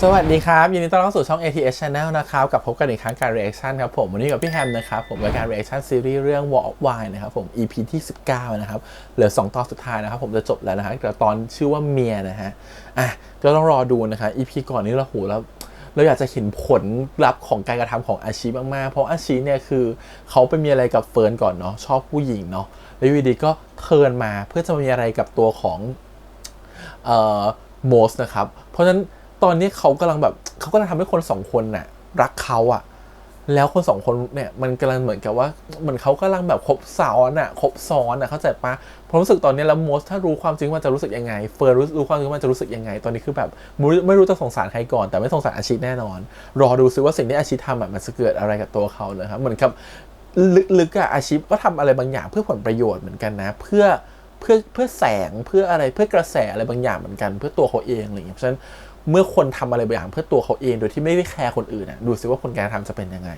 สวัสดีครับยินดีต้อนรับสู่ช่อง ATS Channel นะครับกับพบกันอีกครั้งการ reaction ครับผมวันนี้กับพี่แฮมนะครับผมกับการ reaction ซีรีส์เรื่อง War of Wine นะครับผม EP ที่19นะครับเหลือ2ตอนสุดท้ายนะครับผมจะจบแล้วนะฮะแต่ตอนชื่อว่าเมียนะฮะก็ต้องรอดูนะคะ EP ก่อนนี้เราอยากจะเห็นผลลัพธ์ของการกระทำของอาชิมากๆเพราะอาชิเนี่ยคือเขาไปมีอะไรกับเฟิร์นก่อนเนาะชอบผู้หญิงเนาะแล้วอยู่ดีก็เทิร์นมาเพื่อจะมีอะไรกับตัวของโมสนะครับเพราะฉะนั้นตอนนี้เขากำลังทำให้คนสองคนน่ะรักเขาอะแล้วคนสองคนเนี่ยมันกำลังเหมือนกับว่าเหมือนเขากำลังแบบคบซ้อนเข้าใจปะผมรู้สึกตอนนี้แล้วโมสถ้ารู้ความจริงมันจะรู้สึกยังไงเฟิร์นรู้ความจริงมันจะรู้สึกยังไงตอนนี้คือแบบไม่รู้จะสงสารใครก่อนแต่ไม่สงสารอาชิแน่นอนรอดูซิว่าสิ่งที่อาชิทำมันจะเกิดอะไรกับตัวเขาเลยครับเหมือนกับลึกๆอะอาชิก็ทำอะไรบางอย่างเพื่อผลประโยชน์เหมือนกันนะเพื่อแสงเพื่ออะไรเพื่อกระแสอะไรบางอย่างเหมือนกันเพื่อตัวเขาเองอะไรอย่างเงี้ยเพราะฉะนั้นเมื่อคนทำอะไรบางอย่างเพื่อตัวเขาเองโดยที่ไม่ได้แคร์คนอื่นดูซิว่าผลการทำจะเป็นยังไง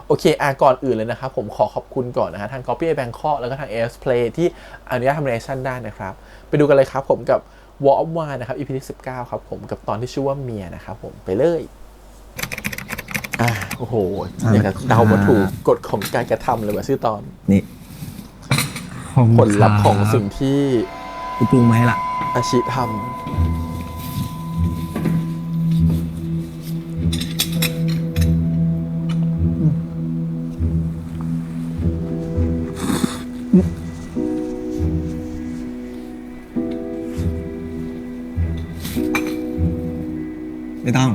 โอเคก่อนอื่นเลยนะครับผมขอขอบคุณก่อนนะฮะทาง Copy Bangkok แล้วก็ทาง AS Play ที่อนุญาตทำ reaction ได้นะครับไปดูกันเลยครับผมกับ War of Wine นะครับ EP ที่19ครับผมกับตอนที่ชื่อว่าเมียนะครับผมไปเลยโอ้โหอยากจะเดามาถูกกฎของการกระทำเลยว่าชื่อตอนนี่ผลลัพธ์ของสิ่งที่กูปรุงมาให้ละอาชิทำไม่ต้อง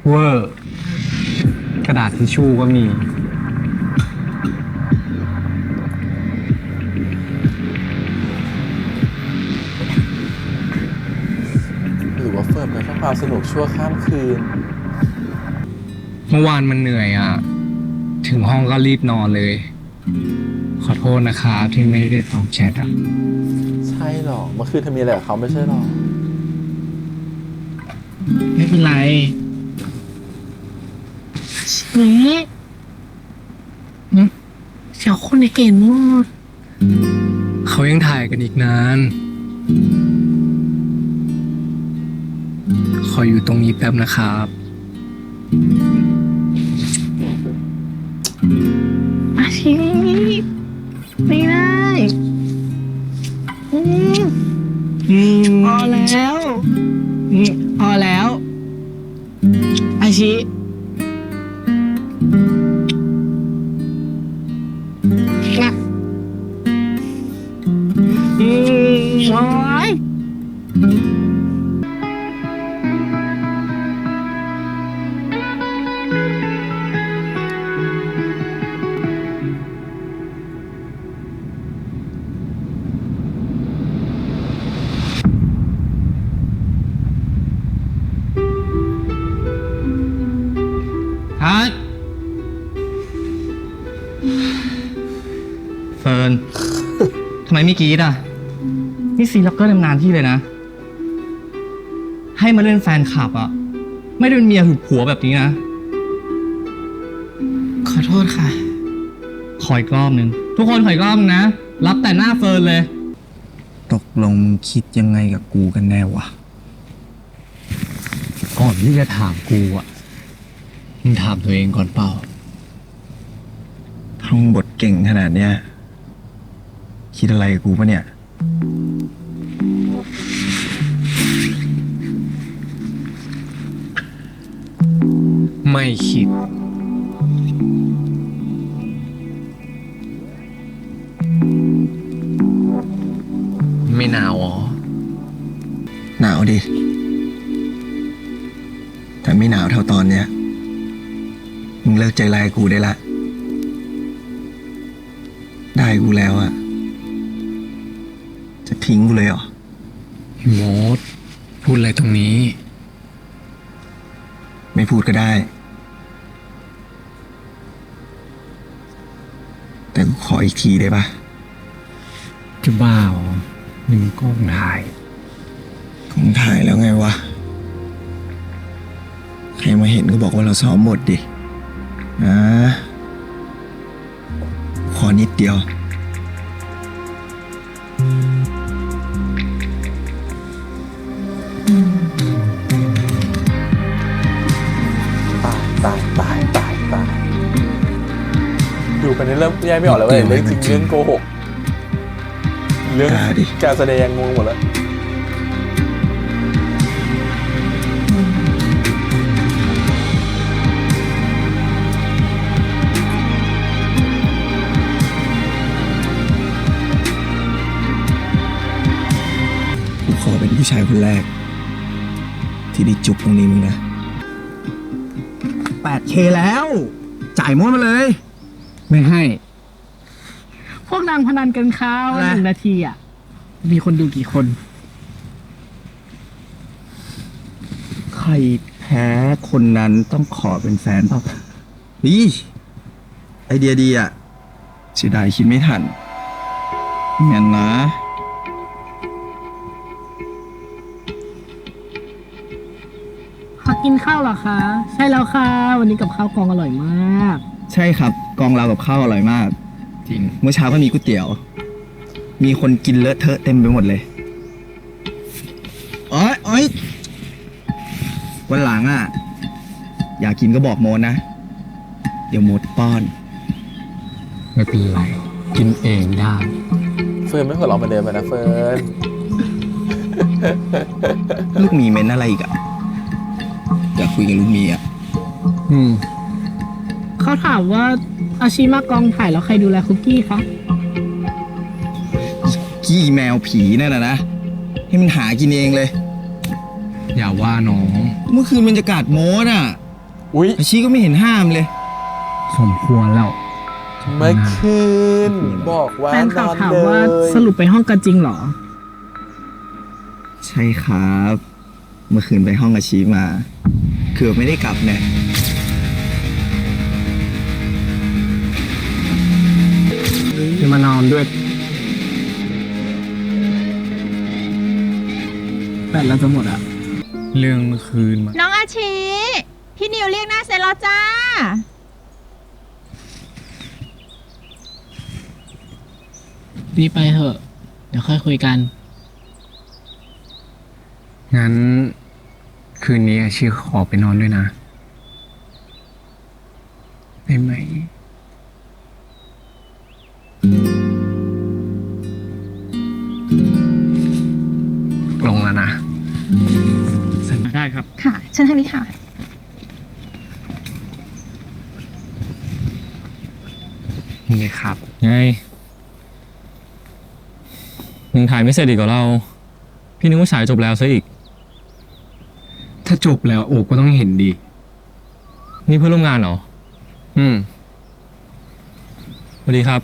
เวอร์กระดาษทิชชู่ก็มีหรือว่าเฟิร์มเป็นแค่ความสนุกชั่วข้ามคืนเมื่อวานมันเหนื่อยอ่ะถึงห้องก็รีบนอนเลยขอโทษนะครับที่ไม่ได้ตอบแชทอ่ะใช่หรอเมื่อคืนเธอมีอะไรกับเขาไม่ใช่หรอไม่เป็นไรเสียวคนในเกณฑ์หมดเขายังถ่ายกันอีกนานขออยู่ตรงนี้แป๊บนะครับอาชีพไม่ได้พอแล้วพอแล้วอาชีพน้อยฮัทเฟิร์น ทำไมไม่กรี๊ดอ่ะนี่ซีล็อกเกอร์ทำงานที่เลยนะให้มาเล่นแฟนคลับอ่ะไม่ได้เป็นเมียหือผัวแบบนี้นะขอโทษค่ะขออีกรอบนึงทุกคนขออีกรอบนึงนะรับแต่หน้าเฟิร์นเลยตกลงคิดยังไงกับกูกันแน่วะก่อนที่จะถามกูอ่ะมึงถามตัวเองก่อนเปล่าท่องบทเก่งขนาดเนี้ยคิดอะไรกับกูปะเนี่ยไม่คิดไม่หนาวอ๋อหนาวดิแต่ไม่หนาวเท่าตอนเนี้ยมึงเลิกใจร้ายกูได้ละได้กูแล้วอะจะทิ้งกูเลยเหรอโมดพูดอะไรตรงนี้ไม่พูดก็ได้แต่กูขออีกทีได้ปะจะบ้าเหรอนี่มันกล้องถ่ายแล้วไงวะใครมาเห็นก็บอกว่าเราซ้อมบทดิ อนิดเดียว ตายดูไปนี่เริ่มแยกไม่ออกแล้วว่าเรื่องจริงเรื่องโกหกเรื่อง กล้าดิ การแสดงงงหมดแล้ว กูขอเป็นผู้ชายคนแรก ที่ได้จุกตรงนี้มึงนะ 8K แล้ว จ่ายมดมาเลย ไม่ให้ พวกนางพนันกันข้าว อะไร 1 นาทีอ่ะ มีคนดูกี่คน ใครแพ้คนนั้นต้องขอเป็นแฟนเปล่านี่ไอเดียดีอ่ะเสียดายคิดไม่ทันงั้นนะ ขอกินข้าวเหรอคะ ใช่แล้วค่ะ วันนี้กับข้าวกองอร่อยมาก ใช่ครับ กองเรากับข้าวอร่อยมาก จริง เมื่อเช้าก็มีก๋วยเตี๋ยว มีคนกินเลอะเทอะเต็มไปหมดเลยโอ๊ยวันหลังอ่ะ อยากกินก็บอกโมดนะ เดี๋ยวโมดป้อน ไม่เป็นไร กินเองได้ เฟิร์นไม่หัวเราะเหมือนเดิมนะเฟิร์น ลูกหมีเม้นอะไรอีกอ่ะ อยากคุยกับลูกหมีอ่ะ เขาถามว่าอาชีมากองถ่ายแล้วใครดูแลคุกกี้คะ ขี้แมวผีนั่นนะ ให้มันหากินเองเลย อย่าว่าน้อง เมื่อคืนมันจะกัดโมดอ่ะ อุ๊ย อาชีก็ไม่เห็นห้ามเลย สมควรแล้ว เมื่อคืนบอกว่า แฟน น ข่าว อน ถาม เล ว่าย สรุปไปห้องกันจริงเหรอ ใช่ครับ เมื่อคืนไปห้องอาชีมาเกือบไม่ได้กลับเนี่ย จะมานอนด้วย แบตเราจะหมดอ่ะ เรื่องเมื่อคืนมา น้องอาชี พี่นิวเรียกหน้าเสร็จแล้วจ้า รีบไปเถอะ เดี๋ยวค่อยคุยกัน งั้น คืนนี้อาชีขอไปนอนด้วยนะได้ไหม ลงแล้วนะ ได้ครับ ค่ะเชิญทางนี้ค่ะ นี่ครับ ไงยังถ่ายไม่เสร็จอีกกับเรา พี่นึกว่าฉายจบแล้วซะอีก ถ้าจบแล้วโอ้ก็ต้องเห็นดี นี่เพื่อนร่วมงานเหรอ สวัสดีครับ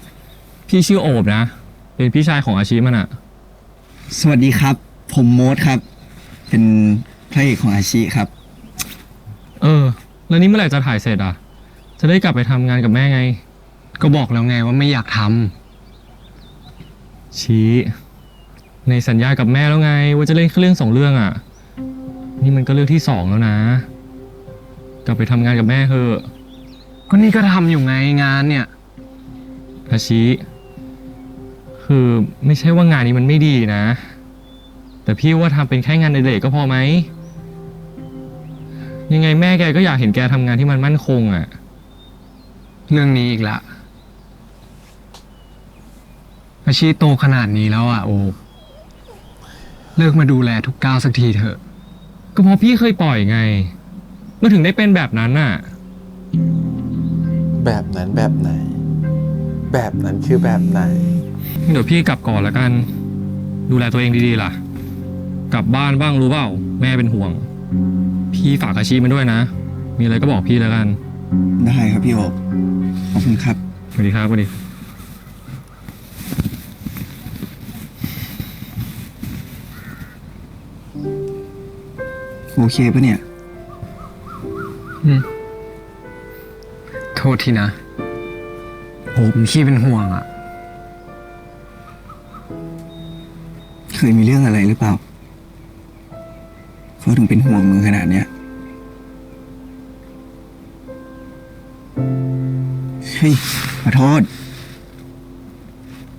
พี่ชื่อโอบนะ เป็นพี่ชายของอาชีมันอะ สวัสดีครับ ผมโมดครับ เป็นพระเอกของอาชีครับ แล้วนี่เมื่อไหร่จะถ่ายเสร็จอะจะได้กลับไปทำงานกับแม่ไง ก็บอกแล้วไงว่าไม่อยากท ชี้ในสัญญากับแม่แล้วไง ว่าจะเล่นแค่เรื่อง2 เรื่องอะนี่มันก็เรื่องที่ 2แล้วนะ กลับไปทำงานกับแม่เถอะ ำก็นี่ก็ทำอยู่ไงงานเนี่ย อาชิคือไม่ใช่ว่างานนี้มันไม่ดีนะ แต่พี่ว่าทำเป็นแค่งานในเด็กก็พอไหม ยังไงแม่แกก็อยากเห็นแกทำงานที่มันมั่นคงอะ เรื่องนี้อีกละอาชีพโตขนาดนี้แล้วอ่ะโอ้เลิกมาดูแลทุกก้าวสักทีเถอะ ก็เพราะพี่เคยปล่อยไงมันถึงได้เป็นแบบนั้นน่ะ แบบนั้นแบบไหน แบบนั้นคือแบบไหน เดี๋ยวพี่กลับก่อนแล้วกัน ดูแลตัวเองดีๆล่ะ กลับบ้านบ้างรู้เปล่า แม่เป็นห่วง พี่ฝากอาชีพมันด้วยนะ มีอะไรก็บอกพี่แล้วกัน ได้ครับพี่โอบขอบคุณครับ สวัสดีครับสวัสดี โอเคปะเนี่ย โทษทีนะโอ้ผมขี้เป็นห่วงอ่ะ เคยมีเรื่องอะไรหรือเปล่าเขาถึงเป็นห่วงมึงขนาดเนี้ยเฮ้ยขอโทษ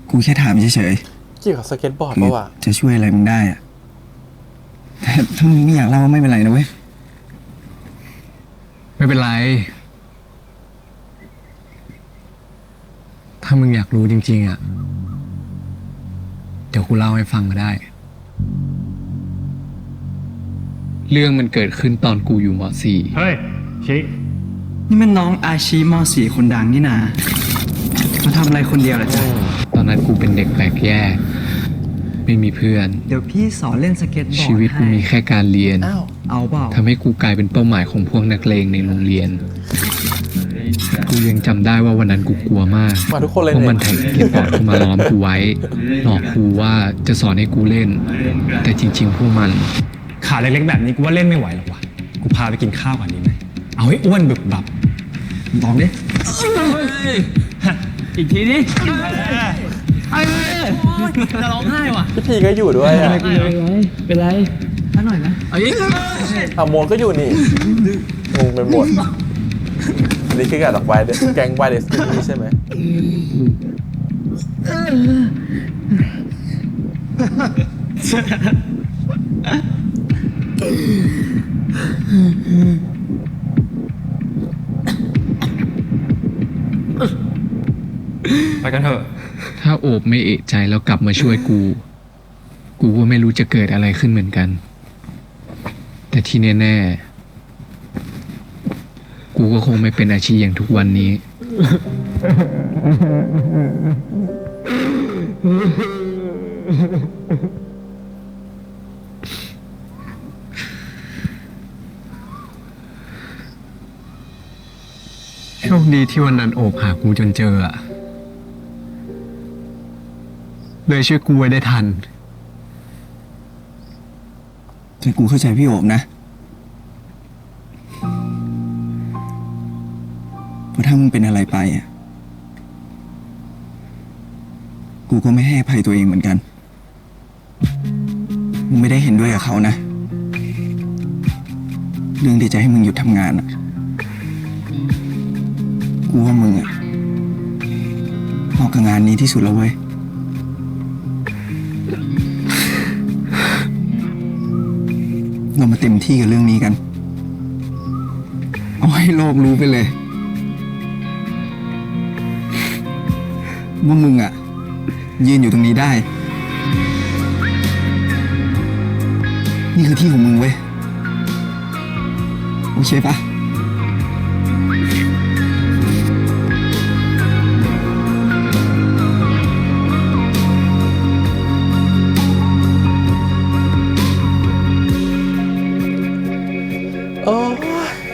กูแค่ถามเฉย เกี่ยวกับสเก็ตบอร์ด ๆคือ ปะวะ จะช่วยอะไรมึงได้อะแต่ถ้ามึงไม่อยากเล่าไม่เป็นไรนะเว้ย ไม่เป็นไร ถ้ามึงอยากรู้จริงๆอ่ะ เดี๋ยวกูเล่าให้ฟังก็ได้ เรื่องมันเกิดขึ้นตอนกูอยู่ม .4 เฮ้ยชิ นี่มันน้องอาชีมสี่คนดังนี่นามาทำอะไรคนเดียวเหรอจ๊ะ ตอนนั้นกูเป็นเด็กแปลกแยก ไม่มีเพื่อน เดี๋ยวพี่สอนเล่นสเก็ตบอร์ด ชีวิตกูมีแค่การเรียน อ้าว เอาเปล่า ทำให้กูกลายเป็นเป้าหมายของพวกนักเลงในโรงเรียน กูยังจำได้ว่าวันนั้นกูกลัวมาก มาทุกคนเลย พวกมัน เนี่ย แท็กสเก็ตบอร์ดเข้ามาล้อมกูไว้ หลอกกูว่าจะสอนให้กูเล่น แต่จริงๆ พวกมัน ขาเล็กๆแบบนี้กูว่าเล่นไม่ไหวหรอกว่ะกูพาไปกินข้าวก่อนดีไหมเอาให้อ้วนบึกบับ ลองดิ อีกทีดิจะร้องไห้ว่ะ พี่พีก็อยู่ด้วยอ่ะ เป็นไรอร่อยนะ อ่ะโมนก็อยู่นี่งงไปหมดอันนี้คือการดอกไม้แกงไวเดสตี้ใช่ไหม ไปกันเถอะ ถ้าโอบไม่เอะใจแล้วกลับมาช่วยกู กูก็ไม่รู้จะเกิดอะไรขึ้นเหมือนกัน แต่ที่แน่ๆ กูก็คงไม่เป็นอาชีพอย่างทุกวันนี้ โชคดีที่วันนั้นโอบหากูจนเจออะเลยช่วยกูไว้ได้ทัน แต่กูเข้าใจพี่โอบนะเพราะถ้ามึงเป็นอะไรไปอ่ะ กูก็ไม่ให้อภัยตัวเองเหมือนกัน มึงไม่ได้เห็นด้วยกับเขานะ เรื่องที่จะให้มึงหยุดทำงานอ่ะ กูว่ามึงอ่ะเหมาะกับงานนี้ที่สุดแล้วเว้ย เรามาเต็มที่กับเรื่องนี้กัน เอาให้โลกรู้ไปเลย ว่ามึงอ่ะ ยืนอยู่ตรงนี้ได้ นี่คือที่ของมึงเว้ย โอเคปะ โอ้ย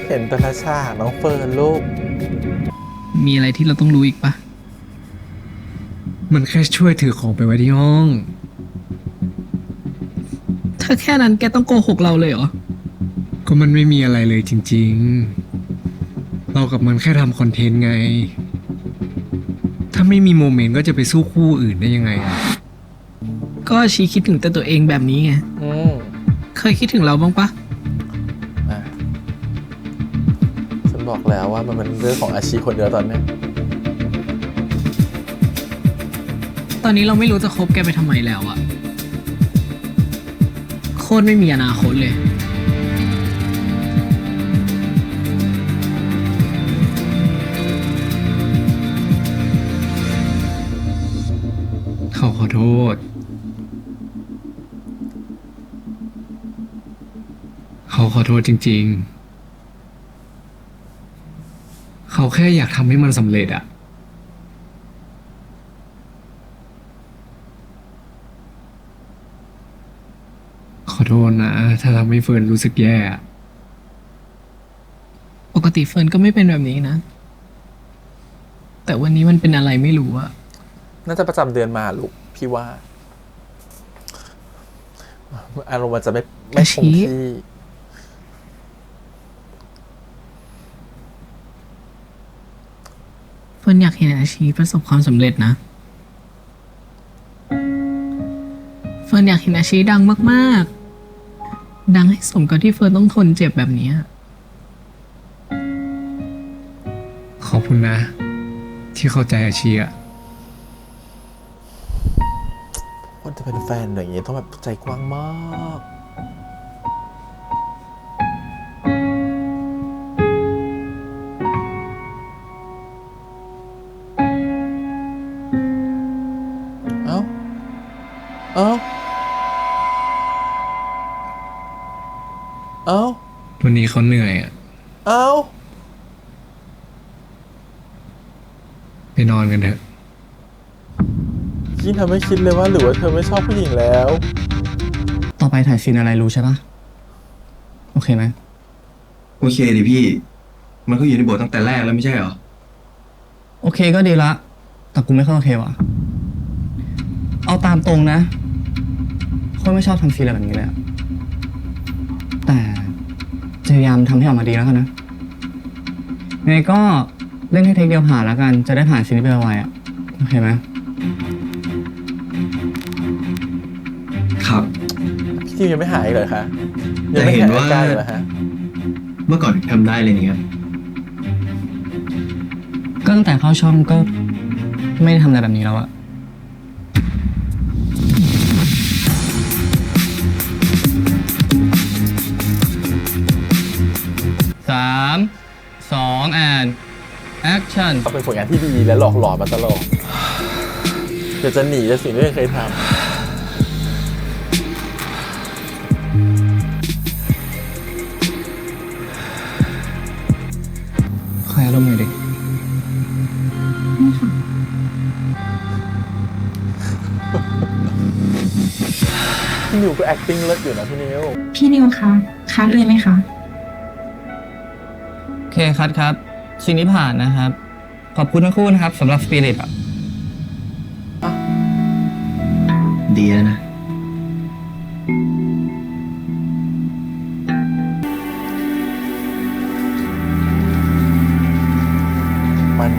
เห็นแต่ละฉากน้องเฟิร์นลูก มีอะไรที่เราต้องรู้อีกปะ มันแค่ช่วยถือของไปไว้ที่ห้อง ถ้าแค่นั้นแกต้องโกหกเราเลยเหรอ ก็มันไม่มีอะไรเลยจริงๆ เรากับมันแค่ทำคอนเทนต์ไง ถ้าไม่มีโมเมนต์ก็จะไปสู้คู่อื่นได้ยังไงอะ ก็ชีคิดถึงแต่ตัวเองแบบนี้ไง อืม เคยคิดถึงเราบ้างปะ อ่ะฉันบอกแล้วว่ามันเป็นเรื่องของอาชีพคนเดียวตอนเนี้ย ตอนนี้เราไม่รู้จะคบแกไปทำไมแล้วอะโคตรไม่มีอนาคตเลย เขาขอโทษ เขาขอโทษจริงๆ เขาแค่อยากทำให้มันสำเร็จอะ ขอโทษนะ ถ้าทำให้เฟิร์นรู้สึกแย่อะ ปกติเฟิร์นก็ไม่เป็นแบบนี้นะ แต่วันนี้มันเป็นอะไรไม่รู้อะ น่าจะประจำเดือนมาลูกพี่ว่า อารมณ์มันจะไม่คงที่ เฟิร์นอยากเห็นอาชีพประสบความสำเร็จนะ เฟิร์นอยากเห็นอาชีพดังมากๆ ดังให้สมกับที่เฟิร์นต้องทนเจ็บแบบนี้ ขอบคุณนะ ที่เข้าใจอาชีอะ เป็นแฟนอย่างนี้ต้องแบบใจกว้างมาก เอ้า เอ้า เอ้า วันนี้เขาเหนื่อยอ่ะ เอ้า ไปนอนกันเถอะ ยิ่งทำให้คิดเลยว่าหรือว่าเธอไม่ชอบผู้หญิงแล้ว ต่อไปถ่ายซีนอะไรรู้ใช่ปะโอเคไหม โอเคดิพี่ มันก็อยู่ในบทตั้งแต่แรกแล้วไม่ใช่เหรอ โอเคก็ดีละ แต่กูไม่ค่อยโอเคว่ะ เอาตามตรงนะคนไม่ชอบทำซีนอะไรแบบนี้เลยอะแต่จะพยายามทำให้ออกมาดีแล้วกันนะไงก็เล่นให้เทคเดียวผ่านแล้วกัน จะได้ผ่านซีนนี้ไปไวๆอ่ะ โอเคไหม ครับ พี่ทิวยังไม่หายอีกเลยคะยังไม่ แต่เห็ หาย นว่า อาการเลยเหรอฮะ เมื่อก่อนทำได้เลยนี่ครับ ก็ตั้งแต่เข้าช่องก็ไม่ได้ทำอะไรแบบนี้แล้วอะ3 2 and action ก็เป็นผลงานที่ดีและหลอกหลอนมาตลอดเดี๋ยวจะหนีจากสิ่งที่เคยทำ คอยอารมณ์หน่อยดิ พี่นิวก็ acting เลิศอยู่นะพี่นิว พี่นิวคะคัดเลยไหมคะ โอเคครับซีนนี้ผ่านนะครับ ขอบคุณทั้งคู่นะครับสำหรับสปิริตอ่ะ ดีแล้วนะ มัน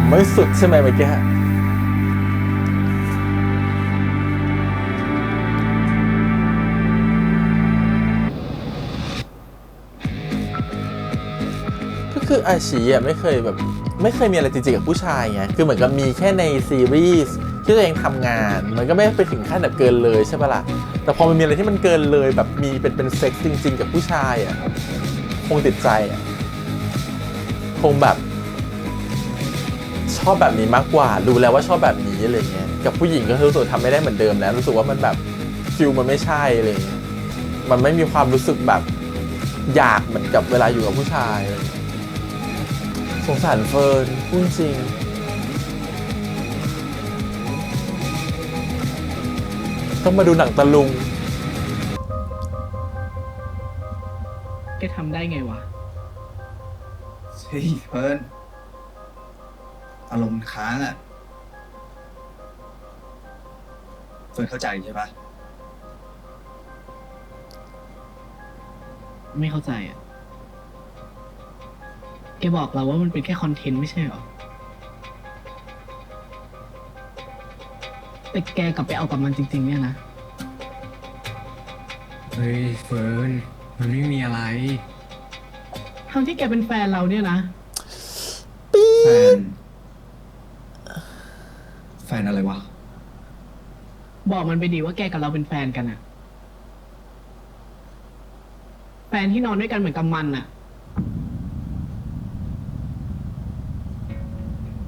ไม่สุดใช่ไหมเมื่อกี้ฮะ ก็คืออาชีอ่ะไม่เคยแบบไม่เคยมีอะไรจริงๆกับผู้ชายไงคือเหมือนกับมีแค่ในซีรีส์ที่ตัวเองทำงาน มันก็ไม่ไปถึงขั้นแบบเกินเลยใช่ปะล่ะแต่พอมันมีอะไรที่มันเกินเลยแบบมีเป็นเซ็กซ์จริงๆกับผู้ชายอ่ะคงติดใจอ่ะคงแบบชอบแบบนี้มากกว่ารู้แล้วว่าชอบแบบนี้อะไรเงี้ยกับผู้หญิงก็รู้สึกทำไม่ได้เหมือนเดิมแล้วรู้สึกว่ามันแบบฟิลมันไม่ใช่อะไรเงี้ยมันไม่มีความรู้สึกแบบอยากเหมือนกับเวลาอยู่กับผู้ชายอะไรเงี้ยสงสารเฟิร์นพูดจริงต้องมาดูหนังตะลุง แกทำได้ไงวะ เฮ้ยเฟิร์นอารมณ์ค้างอ่ะ เฟิร์นเข้าใจใช่ปะ ไม่เข้าใจอ่ะ แกบอกเราว่ามันเป็นแค่คอนเทนต์ไม่ใช่เหรอ แต่แกกลับไปเอากับมันจริงๆเนี่ยนะ เฮ้ยเฟิร์นมันไม่มีอะไร ทั้งที่แกเป็นแฟนเราเนี่ยนะ แฟน แฟนอะไรวะ บอกมันไปดีว่าแกกับเราเป็นแฟนกันอะแฟนที่นอนด้วยกันเหมือนกับมันอะ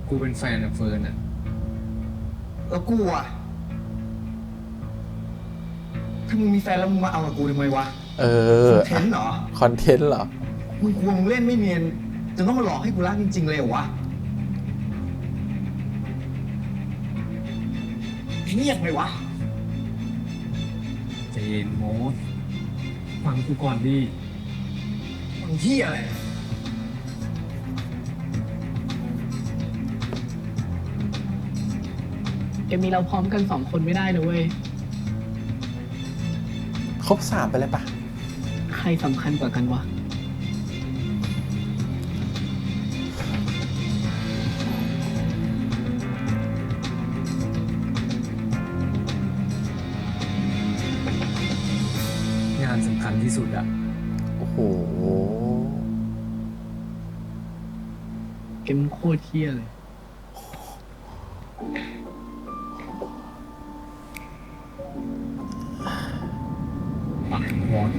กูเป็นแฟนกับเฟิร์นอ่ะ แล้วกูอ่ะ ถ้ามึงมีแฟนแล้วมึงมาเอากับกูทำไมวะ เอ ค อ อนเทนต์เหรอ คอนเทนต์เหรอ มึงกลัวมึงเล่นไม่เนียนจนต้องมาหลอกให้กูรักจริงๆเลยเหรอวะเงียบไหมวะ เจนโมสฟังกูก่อนดิ มึงเหี้ยอะไร แกมีเราพร้อมกัน2 คนไม่ได้นะเว้ย ครบ3ไปเลยปะ ใครสำคัญกว่ากันวะ งานสำคัญที่สุดอ่ะ โอ้โห แกมันโคตรเที่ยเลย วอน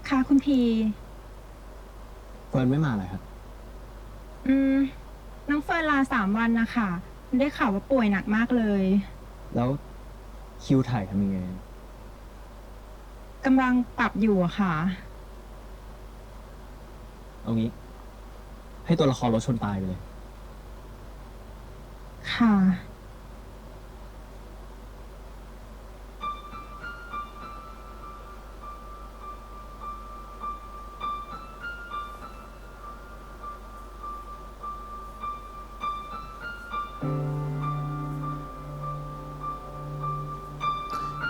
ค่ะคุณพี เฟิร์นไม่มาเลยครับ น้องเฟิร์นลา3 วันนะคะได้ข่าวว่าป่วยหนักมากเลย แล้วคิวถ่ายทำยังไง กำลังปรับอยู่อะค่ะ เอางี้ ให้ตัวละครรถชนตายไปเลย ค่ะ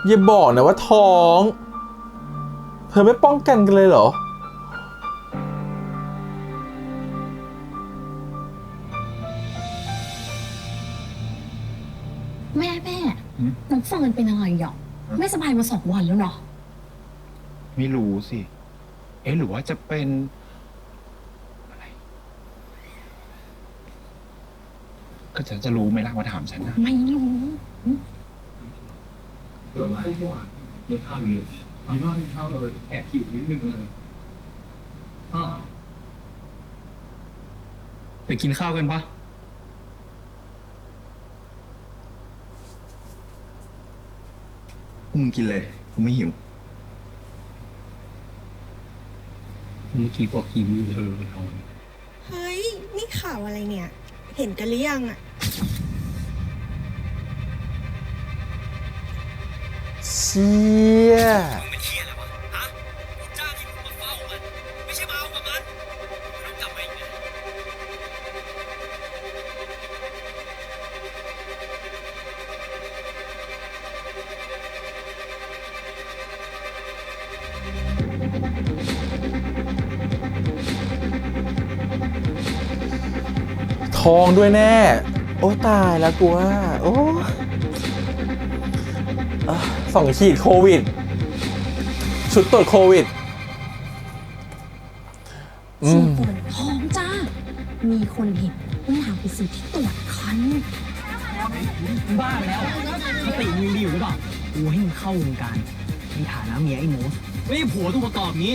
อย่าบอกนะว่าท้อง เธอไม่ป้องกันกันเลยเหรอ แม่น้องเฟิร์นเป็นอะไรหรอไม่สบายมา2 วันแล้วเนาะ ไม่รู้สิ หรือว่าจะเป็นอะไร ก็จะรู้ไหมล่ะว่าถามฉันนะ ไม่รู้ ไปกินข้าวกันปะ พวกมึงกินเลยกูไม่หิว เมื่อกี้พวกหิวอยู่ เฮ้ย นี่ข่าวอะไรเนี่ย เห็นกันหรือยังอะ เชี่ย ทองด้วยแน่ โอ้ตายแล้วกูว่า โอ้2 ขีดโควิด ชุดตรวจโควิด ชื่อเฟิร์นท้องจ้า มีคนเห็นต้องถามไปซื้อที่ตรวจคัน บ้าไปแล้วสติมึงดีอยู่หรือเปล่ากูให้มึงเข้าวงการในฐานะเมียไอ้โมสไม่ใช่ผัวตัวประกอบนี้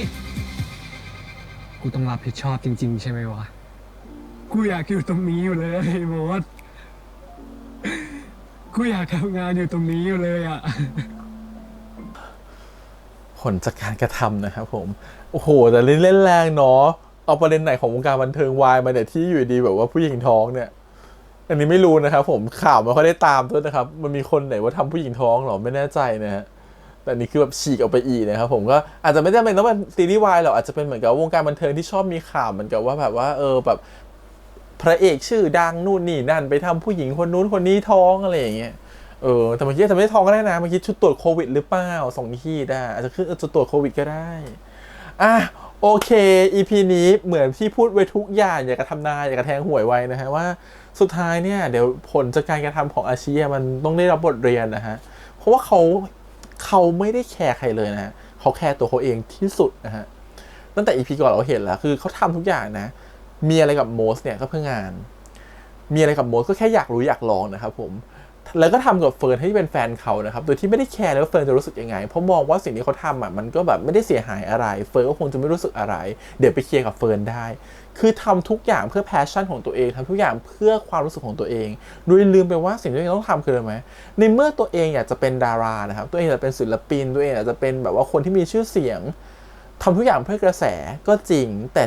กูต้องรับผิดชอบจริง ๆ ใช่ไหมวะ กูอยากอยู่ตรงนี้อยู่เลยไอ้โมสกูอยากทำงานอยู่ตรงนี้อยู่เลยอ่ะ ผลจากการกระทำนะครับผม โอ้โห แต่เล่นแรงเนาะ เอาประเด็นไหนของวงการบันเทิงวายมาเนี่ยที่อยู่ดีแบบว่าผู้หญิงท้องเนี่ย อันนี้ไม่รู้นะครับผมข่าวไม่ค่อยได้ตามด้วยนะครับ มันมีคนไหนว่าทำผู้หญิงท้องหรอไม่แน่ใจนะฮะ แต่อันนี่คือแบบฉีกออกไปอีกนะครับผมก็อาจจะไม่จำเป็นต้องเป็นซีรีส์วายหรอกอาจจะเป็นเหมือนกับวงการบันเทิงที่ชอบมีข่าวเหมือนกับว่าแบบว่าแบบพระเอกชื่อดังนู่นนี่นั่นไปทำผู้หญิงคนนู้นคนนี้ท้องอะไรอย่างเงี้ยแต่เมื่อกี้จะไม่ได้ท้องก็ได้นะเมื่อกี้ชุดตรวจโควิดหรือเปล่า2 ขีดได้อาจจะคือจุดตรวจโควิดก็ได้โอเค EP นี้เหมือนที่พูดไว้ทุกอย่างอยากจะทำนายอยากจะแทงหวยไว้นะฮะว่าสุดท้ายเนี่ยเดี๋ยวผลจากการกระทำของอาชีมันต้องได้รับบทเรียนนะฮะเพราะว่าเขาไม่ได้แคร์ใครเลยนะฮะเขาแคร์ตัวเขาเองที่สุดนะฮะตั้งแต่ EP ก่อนเราเห็นแล้วคือเขาทำทุกอย่างนะมีอะไรกับโมสเนี่ยก็เพื่องานมีอะไรกับโมสก็แค่อยากรู้อยากลองนะครับผมแล้วก็ทำกับเฟิร์นให้เป็นแฟนเขานะครับโดยที่ไม่ได้แคร์เลยว่าเฟิร์นจะรู้สึกยังไงเพราะมองว่าสิ่งที่เขาทำมันก็แบบไม่ได้เสียหายอะไรเฟิร์นก็คงจะไม่รู้สึกอะไรเดี๋ยวไปเคลียร์กับเฟิร์นได้คือทำทุกอย่างเพื่อแพชชั่นของตัวเองทำทุกอย่างเพื่อความรู้สึกของตัวเองโดยลืมไปว่าสิ่งที่ตัวเองต้องทำคืออะไรไหมในเมื่อตัวเองอยากจะเป็นดารานะครับตัวเองอยากจะเป็นศิลปินตัวเองอยากจะเป็นแบบว่าคนที่มีชื่อเสียงทำทุกอย่างเพื่อกระแสก็จริงแต่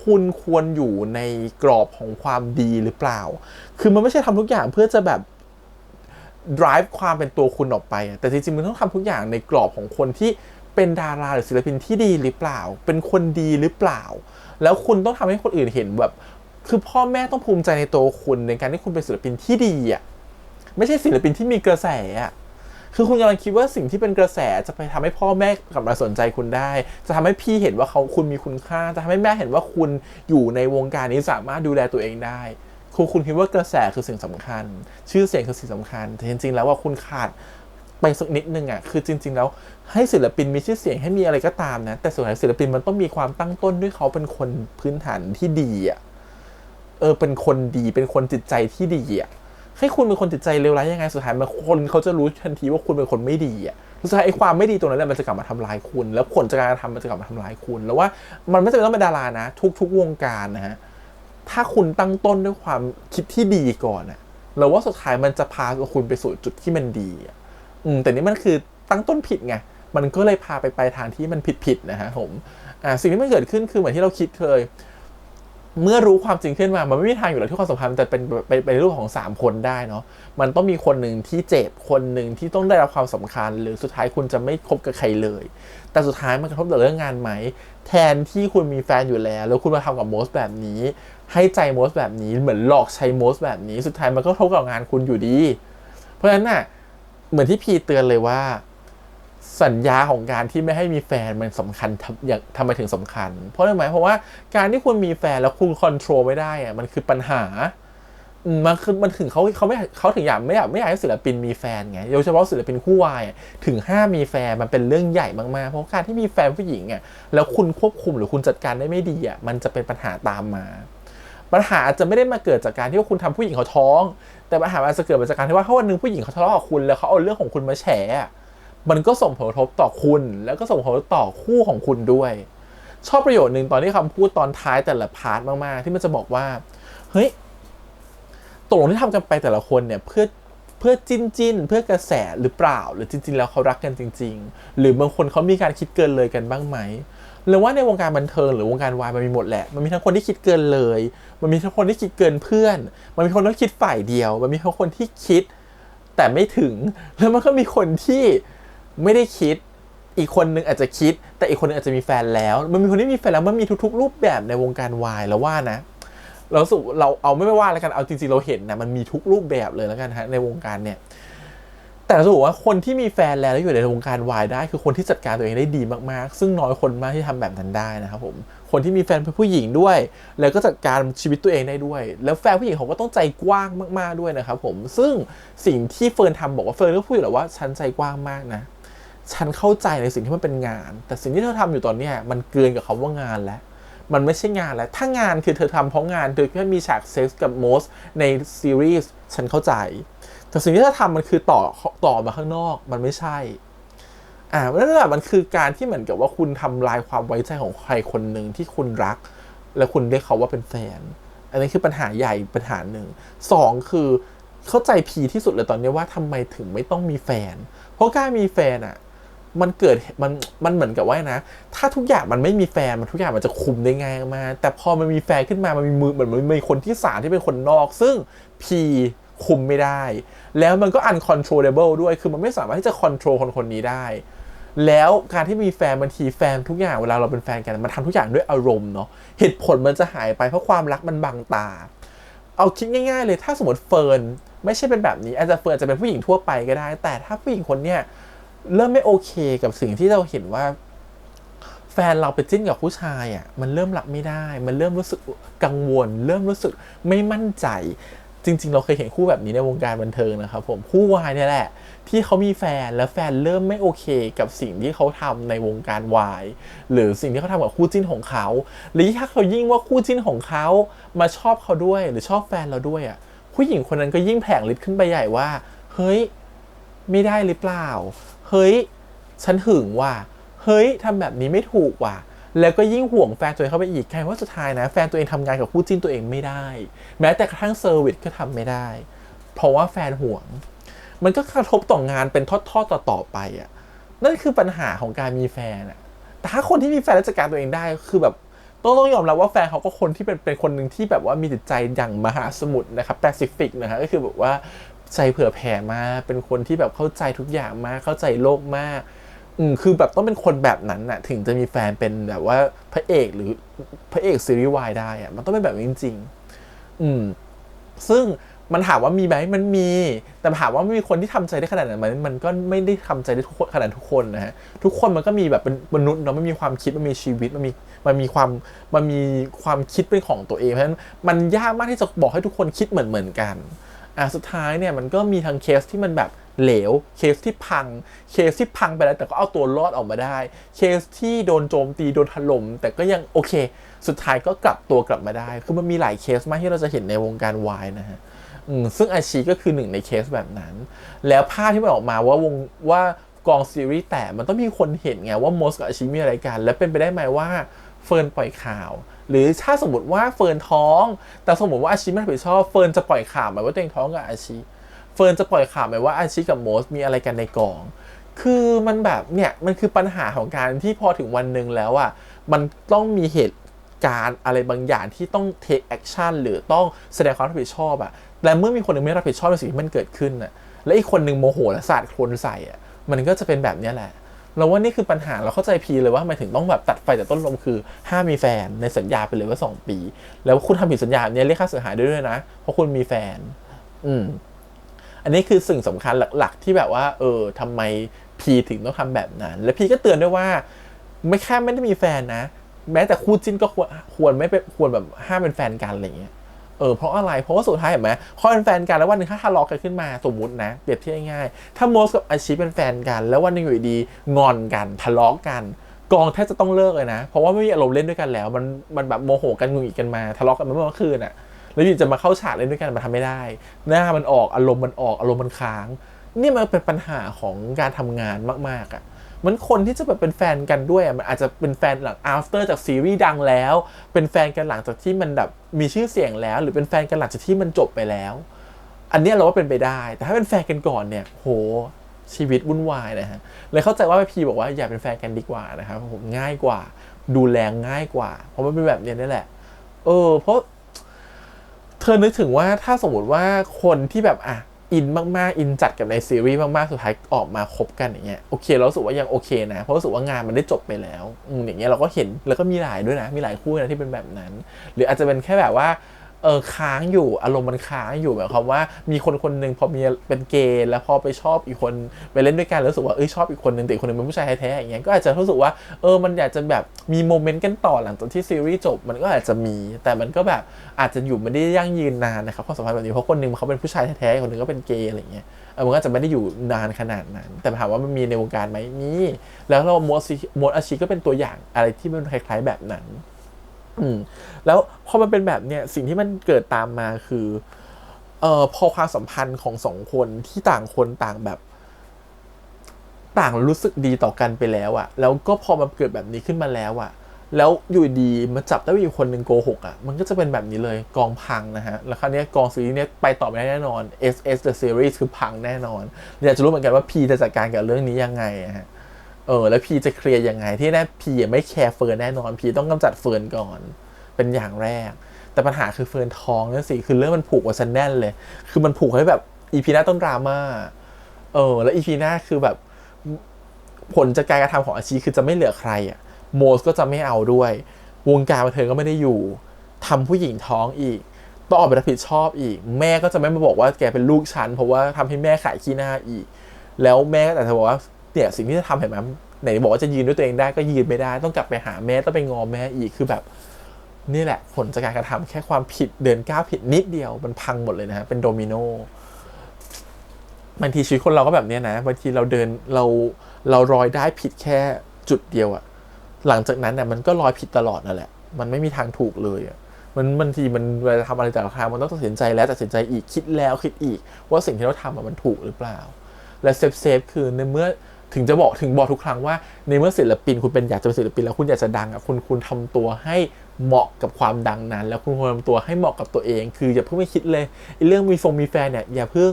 คุณควรอยู่ในกรอบของความดีหรือเปล่าคือมันไม่ใช่ทำทุกอย่างเพื่อจะแบบ drive ความเป็นตัวคุณออกไปแต่จริงๆมันต้องทำทุกอย่างในกรอบของคนที่เป็นดาราหรือศิลปินที่ดีหรือเปล่าเป็นคนดีหรือเปล่าแล้วคุณต้องทำให้คนอื่นเห็นแบบคือพ่อแม่ต้องภูมิใจในตัวคุณในการที่คุณเป็นศิลปินที่ดีไม่ใช่ศิลปินที่มีกระแสคือคุณกำลังคิดว่าสิ่งที่เป็นกระแสจะไปทำให้พ่อแม่กลับมาสนใจคุณได้จะทำให้พี่เห็นว่าคุณมีคุณค่าจะทำให้แม่เห็นว่าคุณอยู่ในวงการนี้สามารถดูแลตัวเองได้คุณคิดว่ากระแสคือสิ่งสำคัญชื่อเสียงคือสิ่งสำคัญแต่จริงๆแล้วว่าคุณขาด ไปสักนิดนึงอ่ะคือจริงๆแล้วให้ศิลปินมีชื่อเสียงให้มีอะไรก็ตามนะแต่ส่วนใหญ่ศิลปินมันต้องมีความตั้งต้นด้วยเขาเป็นคนพื้นฐานที่ดีอ่ะเป็นคนดีเป็นคนจิตใจที่ดีอ่ะให้คุณเป็นคนจิตใจเลวร้ายยังไงสุดท้ายมันคนเขาจะรู้ทันทีว่าคุณเป็นคนไม่ดีอ่ะสุดท้ายไอ้ความไม่ดีตรงนั้นแหละมันจะกลับมาทำลายคุณแล้วผลจากการกระทำมันจะกลับมาทำลายคุณแล้วว่ามันไม่จำเป็นต้องเป็นดารานะทุกวงการนะฮะถ้าคุณตั้งต้นด้วยความคิดที่ดีก่อนอ่ะเราว่าสุดท้ายมันจะพาคุณไปสู่จุดที่มันดีอ่ะแต่นี่มันคือตั้งต้นผิดไงมันก็เลยพาไปทางที่มันผิดนะฮะผมสิ่งที่มันเกิดขึ้นคือเหมือนที่เราคิดเคยเมื่อรู้ความจริงขึ้นมามันไม่มีทางอยู่แล้วที่ความสัมพันธ์แต่เป็นรูปของ3คนได้เนาะมันต้องมีคนหนึ่งที่เจ็บคนหนึ่งที่ต้องได้รับความสำคัญหรือสุดท้ายคุณจะไม่คบกับใครเลยแต่สุดท้ายมันกระทบต่อเรื่องงานไหมแทนที่คุณมีแฟนอยู่แล้วคุณมาทำกับโมสแบบนี้ให้ใจโมสแบบนี้เหมือนหลอกใช้โมสแบบนี้สุดท้ายมันก็กระทบกับงานคุณอยู่ดีเพราะฉะนั้นน่ะเหมือนที่พีเตือนเลยว่าสัญญาของการที่ไม่ให้มีแฟนมันสำคัญทำไมถึงสำคัญเพราะอะไรไหมเพราะว่าการที่คุณมีแฟนแล้วคุณคอนโทรลไม่ได้อะมันคือปัญหามันถึงเขาถึงไม่อยากให้ศิลปินมีแฟนไงโดยเฉพาะศิลปินคู่วายถึงห้ามมีแฟนมันเป็นเรื่องใหญ่มากๆเพราะการที่มีแฟนผู้หญิงอ่ะแล้วคุณควบคุมหรือคุณจัดการได้ไม่ดีอ่ะมันจะเป็นปัญหาตามมาปัญหาอาจจะไม่ได้มาเกิดจากการที่ว่าคุณทำผู้หญิงเขาท้องแต่ปัญหาอาจจะเกิดมาจากการที่ว่าถ้าวันนึงผู้หญิงเขาทะเลาะกับคุณแล้วเขาเอาเรื่องของคุณมาแฉมันก็ส่งผลกระทบต่อคุณแล้วก็ส่งผลกระทบต่อคู่ของคุณด้วยชอบประโยชน์หนึ่งตอนที่คำพูดตอนท้ายแต่ละพาร์ทมากๆที่มันจะบอกว่าเฮ้ยตกลงที่ทำกันไปแต่ละคนเนี่ยเพื่อจิ้นเพื่อกระแสหรือเปล่าหรือจริงๆแล้วเขารักกันจริงๆหรือบางคนเขามีการคิดเกินเลยกันบ้างไหมหรือว่าในวงการบันเทิงหรือวงการวายมันมีหมดแหละมันมีทั้งคนที่คิดเกินเลยมันมีทั้งคนที่คิดเกินเพื่อนมันมีคนที่คิดฝ่ายเดียวมันมีทั้งคนที่คิดแต่ไม่ถึงแล้วมันก็มีคนที่ไม่ได้คิดอีกคนนึงอาจจะคิดแต่อีกคนนึงอาจจะมีแฟนแล้วมันมีคนที่มีแฟนแล้วมันมีทุกๆรูปแบบในวงการวายแล้วว่านะเราสุเราเอาไม่ว่าแล้วกันเอาจริงๆเราเห็นนะมันมีทุกรูปแบบเลยแล้วกันฮะในวงการเนี่ยแต่เราบอกว่าคนที่มีแฟนแล้วอยู่ในวงการวายได้คือคนที่จัดการตัวเองได้ดีมากๆซึ่งน้อยคนมากที่ทำแบบนั้นได้นะครับผมคนที่มีแฟนเป็นผู้หญิงด้วยแล้วก็จัดการชีวิตตัวเองได้ด้วยแล้วแฟนผู้หญิงเขาก็ต้องใจกว้างมากๆด้วยนะครับผมซึ่งสิ่งที่เฟิร์นทำบอกว่าเฟิร์นก็พูดอยู่แล้วว่าฉันใจกว้างมากนะฉันเข้าใจในสิ่งที่มันเป็นงานแต่สิ่งที่เธอทำอยู่ตอนนี้มันเกินกับคำว่างานแล้วมันไม่ใช่งานแล้วถ้างานคือเธอทำเพราะงานเธอแค่มีฉากเซ็กส์กับโมสในซีรีส์ฉันเข้าใจแต่สิ่งที่เธอทำมันคือต่อมาข้างนอกมันไม่ใช่นั่นแหละมันคือการที่เหมือนกับว่าคุณทำลายความไว้ใจของใครคนหนึ่งที่คุณรักแล้วคุณเรียกเขาว่าเป็นแฟนอันนี้คือปัญหาใหญ่ปัญหาหนึ่ง2คือเข้าใจพีที่สุดเลยตอนนี้ว่าทำไมถึงไม่ต้องมีแฟนเพราะการมีแฟนมันเกิดมันเหมือนกับว่านะถ้าทุกอย่างมันไม่มีแฟนมันทุกอย่างมันจะคุมได้ง่ายมากแต่พอมันมีแฟนขึ้นมามันมีมือเหมือนมันมีคนที่3ที่เป็นคนนอกซึ่งพีคุมไม่ได้แล้วมันก็ uncontrollable ด้วยคือมันไม่สามารถที่จะ control คนนี้ได้แล้วการที่มีแฟนบางทีแฟนทุกอย่างเวลาเราเป็นแฟนกันมันทำทุกอย่างด้วยอารมณ์เนาะเหตุผลมันจะหายไปเพราะความรักมันบังตาเอาคิดง่ายๆเลยถ้าสมมติเฟิร์นไม่ใช่เป็นแบบนี้อาจจะเฟิร์นจะเป็นผู้หญิงทั่วไปก็ได้แต่ถ้าผู้หญิงคนเนี้ยเริ่มไม่โอเคกับสิ่งที่เราเห็นว่าแฟนเราไปจิ้นกับผู้ชายมันเริ่มรับไม่ได้มันเริ่มรู้สึกกังวลเริ่มรู้สึกไม่มั่นใจจริงๆเราเคยเห็นคู่แบบนี้ในวงการบันเทิงนะครับผมคู่วายเนี่ยแหละที่เขามีแฟนแล้วแฟนเริ่มไม่โอเคกับสิ่งที่เขาทำในวงการวายหรือสิ่งที่เขาทำกับคู่จิ้นของเขาหรือถ้าเขายิ่งว่าคู่จิ้นของเขามาชอบเขาด้วยหรือชอบแฟนเราด้วยผู้หญิงคนนั้นก็ยิ่งแผลงฤทธิ์ขึ้นไปใหญ่ว่าเฮ้ยไม่ได้หรือเปล่าเฮ้ยฉันหึงว่ะเฮ้ยทำแบบนี้ไม่ถูกว่ะแล้วก็ยิ่งห่วงแฟนตัวเองเข้าไปอีกกลายว่าสุดท้ายนะแฟนตัวเองทำงานกับคู่จิ้นตัวเองไม่ได้แม้แต่กระทั่งเซอร์วิสก็ทำไม่ได้เพราะว่าแฟนห่วงมันก็กระทบต่องานเป็นทอดๆต่อไปนั่นคือปัญหาของการมีแฟนแต่ถ้าคนที่มีแฟนแล้วจัดการตัวเองได้คือแบบต้องยอมรับว่าแฟนเขาก็คนที่เป็นคนหนึ่งที่แบบว่ามีจิตใจอย่างมหาสมุทรนะครับแปซิฟิกนะฮะก็คือแบบว่าใจเผื่อแผ่มากเป็นคนที่แบบเข้าใจทุกอย่างมากเข้าใจโลกมากคือแบบต้องเป็นคนแบบนั้นถึงจะมีแฟนเป็นแบบว่าพระเอกหรือพระเอกซีรีส์วายได้มันต้องเป็นแบบนี้จริงๆซึ่งมันถามว่ามีไหมมันมีแต่ถามว่าไม่มีคนที่ทำใจได้ขนาดนั้นมันก็ไม่ได้ทำใจได้ทุกคนขนาดทุกคนนะฮะทุกคนมันก็มีแบบเป็นมนุษย์เนาะมันมีความคิดมันมีชีวิตมันมีความคิดเป็นของตัวเองเพราะฉะนั้นมันยากมากที่จะบอกให้ทุกคนคิดเหมือนกันสุดท้ายเนี่ยมันก็มีทางเคสที่มันแบบ เหลวเคสที่พังไปแล้วแต่ก็เอาตัวรอดออกมาได้เคสที่โดนโจมตีโดนถล่มแต่ก็ยังโอเคสุดท้ายก็กลับมาได้คือมันมีหลายเคสมากที่เราจะเห็นในวงการวายนะฮะซึ่งอาชีก็คือหนึ่งในเคสแบบนั้นแล้วภาพที่มันออกมาว่ากองซีรีส์แต่มันต้องมีคนเห็นไงว่าโมสกับอาชีมีอะไรกันแล้วเป็นไปได้ไหมว่าเฟิร์นปล่อยข่าวหรือถ้าสมมติว่าเฟิร์นท้องแต่สมมติว่าอาชีไม่รับผิดชอบเฟิร์นจะปล่อยข่าวไหมว่าตัวเองท้องกับอาชีเฟิร์นจะปล่อยข่าวไหมว่าอาชีกับโมสมีอะไรกันในกองคือมันแบบเนี่ยมันคือปัญหาของการที่พอถึงวันหนึ่งแล้วอ่ะมันต้องมีเหตุการณ์อะไรบางอย่างที่ต้อง take action หรือต้องแสดงความรับผิดชอบอ่ะและเมื่อมีคนหนึ่งไม่รับผิดชอบในสิ่งที่มันเกิดขึ้นอ่ะและอีกคนหนึ่งโมโหและสาดโคลนใส่อ่ะมันก็จะเป็นแบบนี้แหละเราว่านี่คือปัญหาเราเข้าใจพีเลยว่าทำไมถึงต้องแบบตัดไฟแต่ต้นลมคือห้ามมีแฟนในสัญญาไปเลยว่า2 ปีแล้วคุณทำผิดสัญญาเนี่ยเรียกค่าเสียหายด้วยนะเพราะคุณมีแฟนอันนี้คือสิ่งสำคัญหลักๆที่แบบว่าทำไมพีถึงต้องทำแบบนั้นและพีก็เตือนด้วยว่าไม่ได้มีแฟนนะแม้แต่คู่จิ้นก็ควรแบบห้ามเป็นแฟนกันอะไรเงี้ยเพราะอะไรเพราะว่าสุดท้ายเห็นไหมพอเป็นแฟนกันแล้ววันหนึ่งถ้าทะเลาะกันขึ้นมาสมมุตินะเปรียบเทียบง่ายๆถ้าโมสกับอาชีเป็นแฟนกันแล้ววันหนึ่งอยู่ดีงอนกันทะเลาะกันกองแทบจะต้องเลิกเลยนะเพราะว่าไม่มีอารมณ์เล่นด้วยกันแล้วมันแบบโมโหกันงุนงิดกันมาทะเลาะกันเมื่อคืนอ่ะแล้วอยู่จะมาเข้าฉากเล่นด้วยกันมันทำไม่ได้หน้ามันออกอารมณ์มันค้างนี่มันเป็นปัญหาของการทำงานมากๆอ่ะมันคนที่จะแบบเป็นแฟนกันด้วยมันอาจจะเป็นแฟนหลัง after จากซีรีส์ดังแล้วเป็นแฟนกันหลังจากที่มันแบบมีชื่อเสียงแล้วหรือเป็นแฟนกันหลังจากที่มันจบไปแล้วอันนี้เราว่าเป็นไปได้แต่ถ้าเป็นแฟนกันก่อนเนี่ยโหชีวิตวุ่นวายนะฮะเลยเข้าใจว่าพี่บอกว่าอย่าเป็นแฟนกันดีกว่านะครับผมง่ายกว่าดูแลง่ายกว่าเพราะมันเป็นแบบนี้นี่แหละเพราะเธอนึกถึงว่าถ้าสมมติว่าคนที่แบบอินมากๆอินจัดกับในซีรีส์มากๆสุดท้ายออกมาคบกันอย่างเงี้ยโอเคเรารู้สึกว่ายังโอเคนะเพราะรู้สึกว่างานมันได้จบไปแล้วอย่างเงี้ยเราก็เห็นแล้วก็มีหลายด้วยนะมีหลายคู่นะที่เป็นแบบนั้นหรืออาจจะเป็นแค่แบบว่าค้างอยู่อารมณ์มันค้างอยู่หมายความว่ามีคนนึงพอมีเป็นเกย์แล้วพอไปชอบอีกคนไปเล่นด้วยกันแล้วรู้สึกว่าชอบอีกคนนึงแต่อีกคนนึงเป็นผู้ชายแท้ๆอย่างเงี้ยก็อาจจะรู้สึกว่ามันอยากจะแบบมีโมเมนต์กันต่อหลังจากที่ซีรีส์จบมันก็อาจจะมีแต่มันก็แบบอาจจะอยู่ไม่ได้ยั่งยืนนานนะครับความสัมพันธ์แบบนี้เพราะคนนึงเขาเป็นผู้ชายแท้ๆคนนึงก็เป็นเกย์อะไรเงี้ยมันก็จะไม่ได้อยู่นานขนาดนั้นแต่ถามว่ามันมีในวงการไหมมีแล้วเราโมดอาชีก็เป็นตัวอย่างอะไรที่มันคล้ายๆแบบนั้นแล้วพอมันเป็นแบบเนี้ยสิ่งที่มันเกิดตามมาคือพอความสัมพันธ์ของ2 คนที่ต่างคนต่างแบบต่างรู้สึกดีต่อกันไปแล้วอะแล้วก็พอมันเกิดแบบนี้ขึ้นมาแล้วอะแล้วอยู่ดีมาจับได้อีกคนหนึ่งโกหกอะมันก็จะเป็นแบบนี้เลยกองพังนะฮะแล้วคราวนี้กองซีรีส์เนี้ยไปต่อไม่ได้แน่นอน SS The Series คือพังแน่นอนอยากจะรู้เหมือนกันว่าพีจะจัดการกับเรื่องนี้ยังไงฮะแล้วพีจะเคลียร์ยังไงที่แน่พีไม่แคร์เฟิร์นแน่นอนพีต้องกำจัดเฟิร์นก่อนเป็นอย่างแรกแต่ปัญหาคือเฟิร์นท้องนั่นสิคือเรื่องมันผูกกับซันแน่นเลยคือมันผูกให้แบบอีพีหน้าต้นดราม่าแล้วอีพีหน้าคือแบบผลจากการกระทำของอาชีคือจะไม่เหลือใครอ่ะโมสก็จะไม่เอาด้วยวงการบันเทิงก็ไม่ได้อยู่ทำผู้หญิงท้องอีกต้องออกไปรับผิดชอบอีกแม่ก็จะไม่มาบอกว่าแกเป็นลูกฉันเพราะว่าทำให้แม่ขายขี้หน้าอีกแล้วแม่ก็แต่จะบอกว่าเนี่ยสิ่งที่จะทำเห็นไหมไหนบอกว่าจะยืนด้วยตัวเองได้ก็ยืนไม่ได้ต้องกลับไปหาแม่ต้องไปงอแม่อีกคือแบบนี่แหละผลจากการกระทำแค่ความผิดเดินก้าวผิดนิดเดียวมันพังหมดเลยนะฮะเป็นโดมิโนบางทีชีวิตคนเราก็แบบนี้นะบางทีเราเดินเรารอยได้ผิดแค่จุดเดียวอะหลังจากนั้นเนี่ยมันก็รอยผิดตลอดนั่นแหละมันไม่มีทางถูกเลยอะบางทีมันเวลาทำอะไรแต่ละครั้งมันต้องตัดสินใจแล้วตัดสินใจอีกคิดแล้วคิดอีกว่าสิ่งที่เราทำมันถูกหรือเปล่าและเซฟคือในเมื่อถึงบอกทุกครั้งว่าในเมื่อศิลปินคุณอยากจะเป็นศิลปินแล้วคุณอยากจะดังอ่ะคุณทำตัวให้เหมาะกับความดังนั้นแล้วคุณควรทำตัวให้เหมาะกับตัวเองคืออย่าเพิ่งไม่คิดเลยเรื่องมีแฟนเนี่ยอย่าเพิ่ง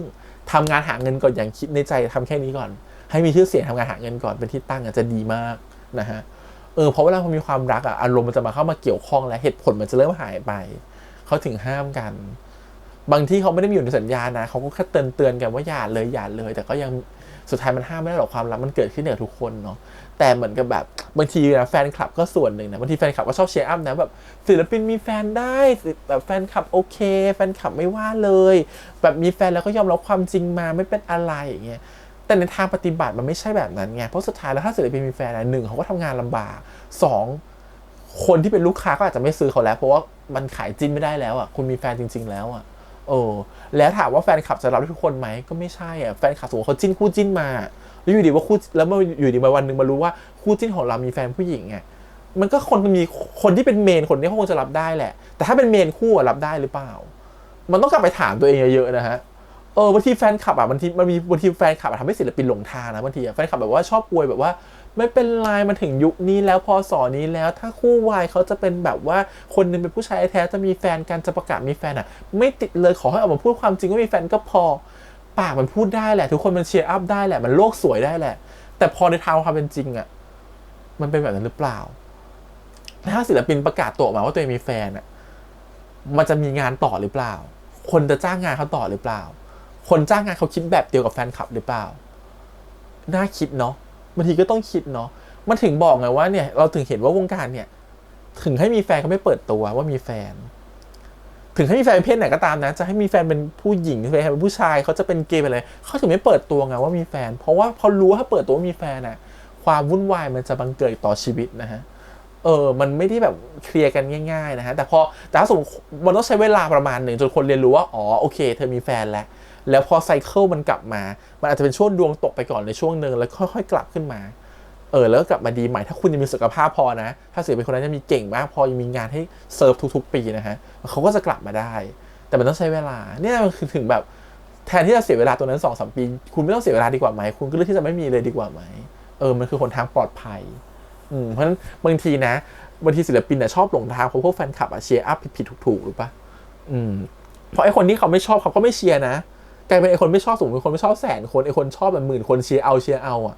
ทำงานหาเงินก่อนอย่างคิดในใจทำแค่นี้ก่อนให้มีชื่อเสียงทำงานหาเงินก่อนเป็นที่ตั้งอาจจะดีมากนะฮะเพราะเวลาพอมีความรักอ่ะอารมณ์มันจะมาเข้ามาเกี่ยวข้องและเหตุผลมันจะเริ่มหายไปเขาถึงห้ามกันบางที่เขาไม่ได้มีอยู่ในสัญญานะเขาก็แค่เตือนกันว่าอย่าเลยแต่ก็ยังสุดท้ายมันห้ามไม่ได้หรอกความรักมันเกิดขึ้นกับทุกคนเนาะแต่เหมือนกับแบบบางทีนะแฟนคลับก็ส่วนหนึ่งนะบางทีแฟนคลับก็ชอบเชียร์อัพนะแบบศิลปินมีแฟนได้แบบแฟนคลับโอเคแฟนคลับไม่ว่าเลยแบบมีแฟนแล้วก็ยอมรับความจริงมาไม่เป็นอะไรอย่างเงี้ยแต่ในทางปฏิบัติมันไม่ใช่แบบนั้นไงเพราะสุดท้ายแล้วถ้าศิลปินมีแฟนนะ1เขาก็ทำงานลำบาก2คนที่เป็นลูกค้าก็อาจจะไม่ซื้อเขาแล้วเพราะว่ามันขายจิ้นไม่ได้แล้วอ่ะคุณมีแฟนจริงๆแล้วอ่ะ แล้วถามว่าแฟนคลับจะรับได้ทุกคนไหมก็ไม่ใช่อ่ะแฟนคลับสมมติเขาจิ้นคู่จิ้นมาแล้วอยู่ดีว่าคู่แล้วมาอยู่ดีมาวันหนึ่งมารู้ว่าคู่จิ้นของเรามีแฟนผู้หญิงไงมันก็มีคนที่เป็นเมนคนนี้เขาคงจะรับได้แหละแต่ถ้าเป็นเมนคู่รับได้หรือเปล่ามันต้องกลับไปถามตัวเองเยอะๆนะฮะบางทีแฟนคลับอ่ะบางทีแฟนคลับทำให้ศิลปินหลงทางนะบางทีแฟนคลับแบบว่าชอบอวยแบบว่าไม่เป็นไรมันถึงยุคนี้แล้วพศนี้แล้วถ้าคู่วายเขาจะเป็นแบบว่าคนนึงเป็นผู้ชายแท้จะมีแฟนกันจะประกาศมีแฟนอ่ะไม่ติดเลยขอให้ออกมาพูดความจริงว่ามีแฟนก็พอปากมันพูดได้แหละทุกคนมันเชียร์อัพได้แหละมันโลกสวยได้แหละแต่พอในทางความเป็นจริงอ่ะมันเป็นแบบนั้นหรือเปล่าถ้าศิลปินประกาศตัวออกมาว่าตัวเองมีแฟนอ่ะมันจะมีงานต่อหรือเปล่าคนจะจ้างงานเขาต่อหรือเปล่าคนจ้างงานเขาคิดแบบเดียวกับแฟนคลับหรือเปล่าน่าคิดเนาะบางทีก็ต้องคิดเนาะมันถึงบอกไงว่าเนี่ยเราถึงเห็นว่าวงการเนี่ยถึงให้มีแฟนเขาไม่เปิดตัวว่ามีแฟนถึงให้มีแฟนเพศไหนก็ตามนะจะให้มีแฟนเป็นผู้หญิงแฟนเป็นผู้ชายเขาจะเป็นเกย์ไปเลยเขาถึงไม่เปิดตัวไงว่ามีแฟนเพราะว่าพอรู้ว่าถ้าเปิดตัวว่ามีแฟนน่ะความวุ่นวายมันจะบังเกิดต่อชีวิตนะฮะมันไม่ได้แบบเคลียร์กันง่ายๆนะฮะแต่ถ้าสมมติมันต้องใช้เวลาประมาณหนึ่งจนคนเรียนรู้ว่าอ๋อโอเคเธอมีแฟนแล้วพอไซเคิลมันกลับมามันอาจจะเป็นช่วงดวงตกไปก่อนในช่วงนึงแล้วค่อยๆกลับขึ้นมาแล้วก็กลับมาดีใหม่ถ้าคุณยังมีสุขภาพพอนะถ้าศิลปินคนนั้นจะมีเก่งมากพอยังมีงานให้เซิร์ฟทุกๆปีนะฮะเขาก็จะกลับมาได้แต่มันต้องใช้เวลาเนี่ยมันคือถึงแบบแทนที่จะเสียเวลาตัวนั้น 2-3 ปีคุณไม่ต้องเสียเวลาดีกว่าไหมคุณก็เลือกที่จะไม่มีเลยดีกว่าไหมมันคือหนทางปลอดภัยเพราะฉะนั้นบางทีศิลปินชอบหลงทางเพราะพวกแฟนคลับเชียร์อัพผิดๆถูกหรือปะเพราะไอ้คนที่เขาไม่ชอบเขาก็ไม่เชียร์นะกลายเป็นไอ้คนไม่ชอบสูงเป็นคนไม่ชอบ100,000 คนไอ้คนชอบแบบ10,000 คนเชียร์เอาอ่ะ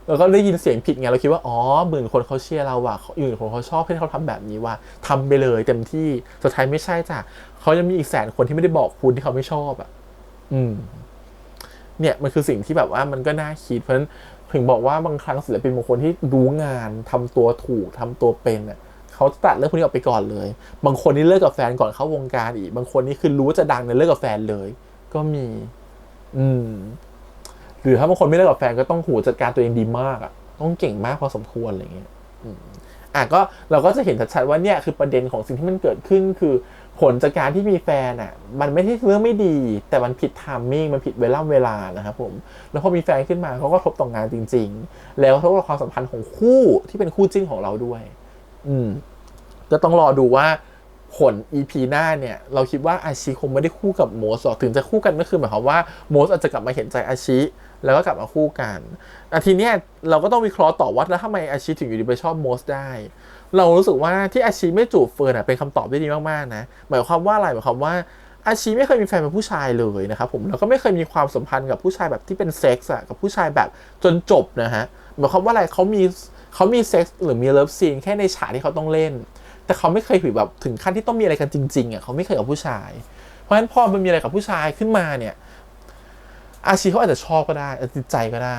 แล้วก็ได้ยินเสียงผิดไงเราคิดว่าอ๋อ10,000 คนเขาเชียร์เราว่ะ10,000 คนเขาชอบให้เขาทำแบบนี้ว่ะทำไปเลยเต็มที่สุดท้ายไม่ใช่จ้ะเขายังมีอีก100,000 คนที่ไม่ได้บอกคุณที่เขาไม่ชอบอ่ะเนี่ยมันคือสิ่งที่แบบว่ามันก็น่าคิดเพราะฉะนั้นถึงบอกว่าบางครั้งศิลปินบางคนที่รู้งานทำตัวถูกทำตัวเป็นอ่ะเขาตัดเรื่องพวกนี้ออกไปก่อนเลยบางคนนี่เลิกกับแฟนก่อนเข้าวงการอีกบางคนนี่คือรู้ว่าจะดังเนี่ยเลิกกับแฟนเลยก็มีหรือถ้าบางคนไม่เลิกกับแฟนก็ต้องจัดการตัวเองดีมากอ่ะต้องเก่งมากพอสมควรอะไรเงี้ยก็เราก็จะเห็นชัดๆว่าเนี่ยคือประเด็นของสิ่งที่มันเกิดขึ้นคือผลจากการที่มีแฟนอ่ะมันไม่ใช่เรื่องไม่ดีแต่มันผิดไทมิ่งมันผิดเวลานะครับผมแล้วพอมีแฟนขึ้นมาเขาก็กระทบต่องานจริงๆแล้วกระทบต่อความสัมพันธ์ของคู่ที่เป็นคู่จิ้นของเราด้วยก็ต้องรอดูว่าผล EP หน้าเนี่ยเราคิดว่าอาชิคงไม่ได้คู่กับโมสหรอกถึงจะคู่กันก็คือหมายความว่าโมสอาจจะกลับมาเห็นใจอาชิแล้วก็กลับมาคู่กันทีเนี้ยเราก็ต้องวิเคราะห์ต่อว่าแล้วทำไมอาชิถึงอยู่ดีไปชอบโมสได้เรารู้สึกว่าที่อาชิไม่จูบเฟิร์นเป็นคำตอบที่ดีมากๆนะหมายความว่าอะไรหมายความว่าอาชิไม่เคยมีแฟนเป็นผู้ชายเลยนะครับผมแล้วก็ไม่เคยมีความสัมพันธ์กับผู้ชายแบบที่เป็นเซ็กส์กับผู้ชายแบบจนจบนะฮะหมายความว่าอะไรเขามีเซ็กส์หรือมีเลิฟซีนแค่ในฉากที่เขาต้องเล่นแต่เขาไม่เคยแบบถึงขั้นที่ต้องมีอะไรกันจริงๆเขาไม่เคยกับผู้ชายเพราะฉะนั้นพอมันมีอะไรกับผู้ชายขึ้นมาเนี่ยอาชีเขาอาจจะชอบก็ได้อาจจะติดใจก็ได้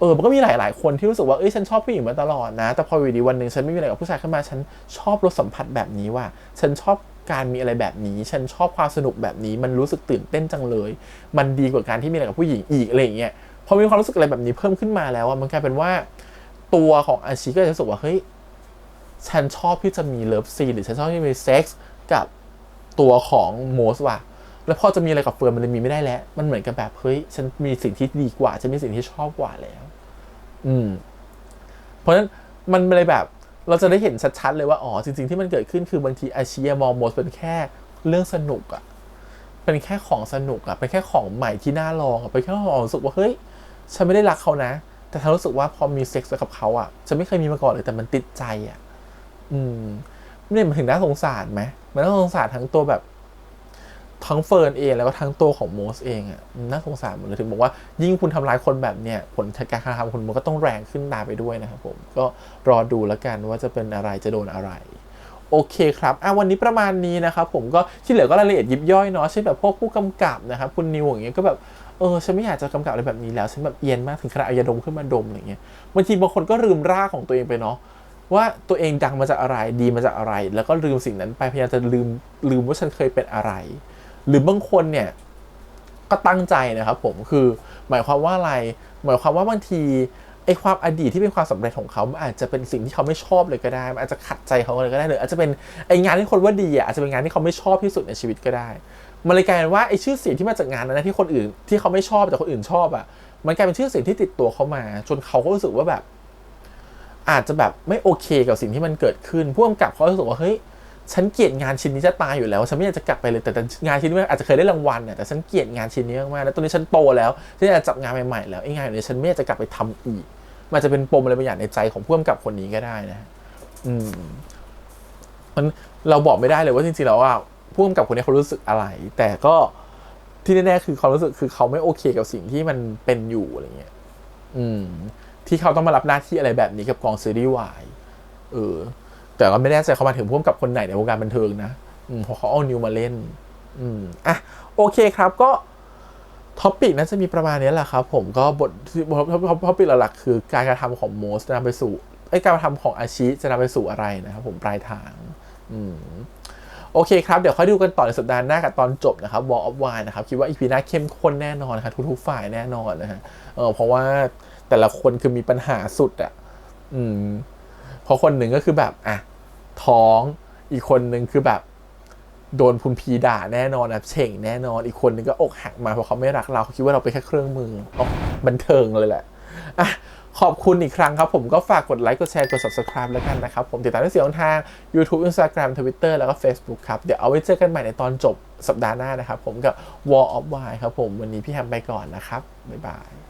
มันก็มีหลายๆคนที่รู้สึกว่าฉันชอบผู้หญิงมาตลอดนะแต่พออยู่ดีวันหนึ่งฉันไม่มีอะไรกับผู้ชายขึ้นมาฉันชอบรสสัมผัสแบบนี้ว่ะฉันชอบการมีอะไรแบบนี้ฉันชอบความสนุกแบบนี้มันรู้สึกตื่นเต้นจังเลยมันดีกว่าการที่มีอะไรกับผู้หญิงอีกอะไรอย่างเงี้ยพอมีความรู้สึกอะไรแบบนี้เพิ่มขึ้นมาแล้วมันกลายเป็นว่าตัวของอาชีก็จะรู้สึกว่าเฮ้ยฉันชอบที่จะมีเลิฟซีนหรือฉันชอบที่จะมีเซ็กส์กับตัวของโมสว่ะแล้วพอจะมีอะไรกับเฟิร์นมันเลยมีไม่ได้แล้วมันเหมือนกับแบบเฮ้ยฉันมีสิ่งที่ดีกว่าฉันมีสิ่งที่ชอบกว่าแล้วเพราะฉะนั้นมันเลยแบบเราจะได้เห็นชัดๆเลยว่าอ๋อจริงๆที่มันเกิดขึ้นคือบางทีอาชีมองโมสเป็นแค่เรื่องสนุกอ่ะเป็นแค่ของสนุกอ่ะเป็นแค่ของใหม่ที่น่าลองอ่ะเป็นแค่ของรู้สึกว่าเฮ้ยฉันไม่ได้รักเขานะแต่ฉันรู้สึกว่าพอมีเซ็กซ์กับเขาอ่ะฉันไม่เคยมีมาก่อนเลยแต่มันติดใจอ่ะเนี่ยมันถึงน่าสงสารไหมมันน่าสงสารทั้งตัวแบบทั้งเฟิร์นเองแล้วก็ทั้งตัวของโมสเองอ่ะน่าสงสารหมดเลยถึงบอกว่ายิ่งคุณทำร้ายคนแบบเนี้ยผลการกระทำคุณมันก็ต้องแรงขึ้นตามไปด้วยนะครับผมก็รอดูแล้วกันว่าจะเป็นอะไรจะโดนอะไรโอเคครับวันนี้ประมาณนี้นะครับผมก็ที่เหลือก็รายละเอียดยิบย่อยเนาะเช่นแบบพวกผู้กำกับนะครับคุณนิวอย่างเงี้ยก็แบบฉันไม่อยากจะกำกับอะไรแบบนี้แล้วฉันแบบเอียนมากถึงขนาดเอายาดมขึ้นมาดมอะไรเงี้ยบางทีบางคนก็ลืมรากของตัวเองไปเนาะว่าตัวเองดังมาจากอะไรดีมาจากอะไรแล้วก็ลืมสิ่งนั้นไปพยายามจะลืมว่าฉันเคยเป็นอะไรหรือบางคนเนี่ยก็ตั้งใจนะครับผมคือหมายความว่าอะไรหมายความว่าบางทีไอ้ความอดีตที่เป็นความสำเร็จของเขาอาจจะเป็นสิ่งที่เขาไม่ชอบเลยก็ได้อาจจะขัดใจเขาเลยก็ได้หรืออาจจะเป็นไอ้งานที่คนว่าดีอาจจะเป็นงานที่เขาไม่ชอบที่สุดในชีวิตก็ได้ มันเลยกลายเป็นว่าไอ้ชื่อเสียงที่มาจากงานนั้นนะที่คนอื่นที่เขาไม่ชอบแต่คนอื่นชอบอะมันกลายเป็นชื่อเสียงที่ติดตัวเขามาจนเขาก็รู้สึกว่าแบบอาจจะแบบไม่โอเคกับสิ่งที่มันเกิดขึ้นผู้กำกับเขารู้สึกว่าเฮ้ยฉันเกลียดงานชิ้นนี้จะตายอยู่แล้วฉันไม่อยากจะกลับไปเลยแต่งานชิ้นนี้อาจจะเคยได้รางวัลเนี่ยแต่ฉันเกลียดงานชิ้นนี้มากๆแล้วตอนนี้ฉันโตแล้วฉันอยากจะจับงานใหม่ๆแล้วไอ้งานนี้ฉันไม่อยากจะกลับไปทำอีกมันจะเป็นปมอะไรบางอย่างในใจของผู้กำกับคนนี้ก็ได้นะมันเราบอกไม่ได้เลยว่าจริงๆแล้วว่าผู้กำกับคนนี้เขารู้สึกอะไรแต่ก็ที่แน่ๆคือเขารู้สึกคือเขาไม่โอเคกับสิ่งที่มันเป็นอยู่อะไรเงี้ยที่เขาต้องมารับหน้าที่อะไรแบบนี้กับกองซีรีส์วายแต่ก็ไม่แน่ใจเขามาถึงผู้กำกับคนไหนในวงการบันเทิงนะเพราะเขาเอานิวมาเล่นโอเคครับก็ท็อปิกน่าจะมีประมาณนี้แหละครับผมก็บทท็อปิกหลักๆคือการกระทำของโมสจะนำไปสู่การกระทำของอาชิจะนำไปสู่อะไรนะครับผมปลายทางโอเคครับเดี๋ยวค่อยดูกันต่อในสัปดาห์หน้ากับตอนจบนะครับ War of Wine นะครับคิดว่า EP หน้าเข้มข้นแน่นอนครับทุกฝ่ายแน่นอนนะฮะเพราะว่าแต่ละคนคือมีปัญหาสุดเพราะคนหนึ่งก็คือแบบท้องอีกคนหนึ่งคือแบบโดนคุณพีด่าแน่นอนเฉ่งแน่นอนอีกคนหนึ่งก็อกหักมาเพราะเขาไม่รักเราเขาคิดว่าเราเป็นแค่เครื่องมือบันเทิงเลยแหละขอบคุณอีกครั้งครับผมก็ฝากกดไลค์กดแชร์กด Subscribe แล้วกันนะครับผมติดตามได้เสียงทาง YouTube Instagram Twitter แล้วก็ Facebook ครับเดี๋ยวเอาไว้เจอกันใหม่ในตอนจบสัปดาห์หน้านะครับผมกับ War of Wine ครับผมวันนี้พี่แฮมไปก่อนนะครับบ๊ายบาย